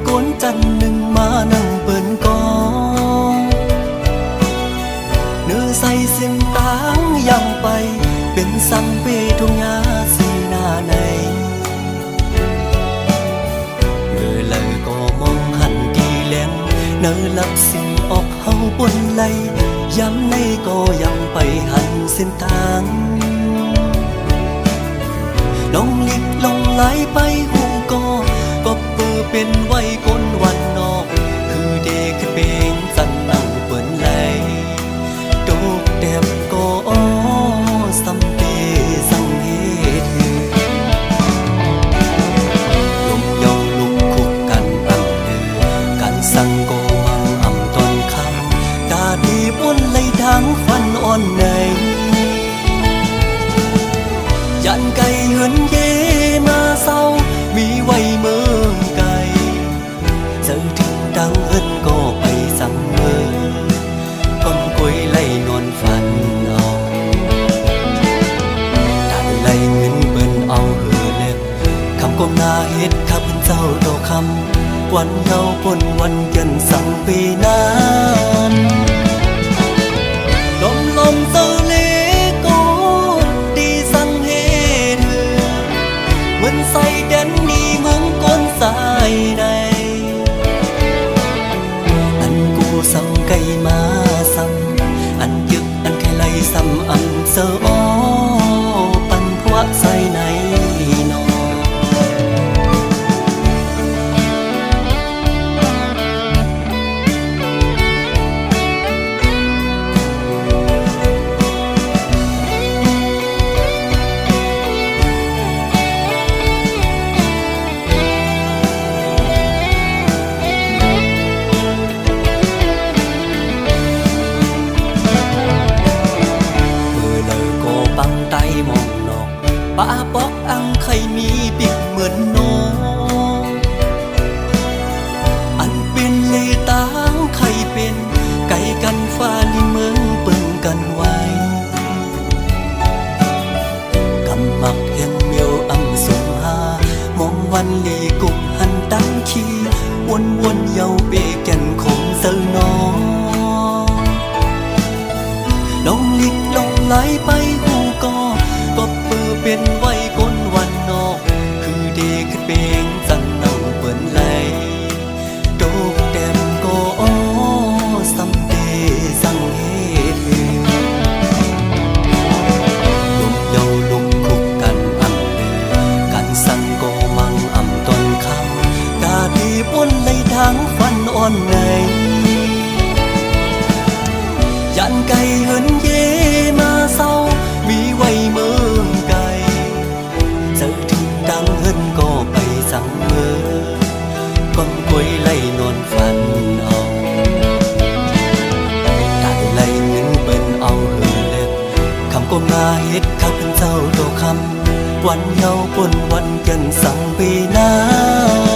โกนจันหนึ่งมานั่งเปิ้นกองเนื้อใส่เส้นตางยังไปเป็นสังเปทุงยาสีหน้าในเมื่อเลยก็มองหันดีแลงเนื้อลับสิ่งออกเฮาบนไหลย้ำในก็ยังไปหันเส้นทางลงลิกลงไหลไปหูก็เปือเป็นไว้ก้นวันนอกคือเด็กขึ้นเบงสันนั่งเปิ้นไหลโดกแดบก็สำเปสังเหตุลมเยาลุกคุกกันอันเดือกันสั่งก็มังอ่ำตอนคำกาดีบนไหลทางฟันอ่อนในยันไก่เหินเยมาเศร้ามีไว้เมืองไกลเจอถึงดังเอิ้นก็ไปสั่งเมือก้อนกล้วยไล่นอนฝันเอาดันไล่เงินเบิ่นเอาเหือเล็บคำก้มหน้าเฮ็ดข้าพเจ้าต่อคำวันเยาปนวันเกินสั่งปีนั้นลมเศร้าเลก็ดีสั่งเฮ็ดเหมือนใส่แดนนี้เมืองก้นสายใดอันกูสั่งไก่มาซ้ำอันยึกอันแค่ไล่ซ้ำอันเสืออ้อปันพวกใส่ในนอไตมองนอกป้าปอกอังไข่มีปิกเหมือนน้องอันเป็นเลตางไข่เป็นไก่กันฟ้าลิเมืองปึงกันไว้กำมักแห่งเมียวอำสมหามองวันลีกุกหันตั้งขี้วนเยาเปแก่นคงเซลน้องลงลิกลงไหลไปหูก็เปือเป็นไว้ก้นวันนอกคือเด็กขึ้นเบงจันเน่าเปิ้นไหลโดกแดมก็สำเปสังเหตุลมเยาลุกคุกกันอันเดือกันสั่งก็มังอ่ำตอนคำกาดีบนไหลทางฟันอ่อนในยันไก่เหินเยมาเศร้ามีไว้เมืองไกลเจอถึงดังเหินก็ไปสั่งเมือก้อนกล้วยไล่นอนฝันเอาได้ไล่เงินเปิ้นเอาเหือเล็บคำก้มหน้าเฮ็ดข้าเป็นเจ้าโตคำวันเยาปนวันเกินสั่งปีนั้น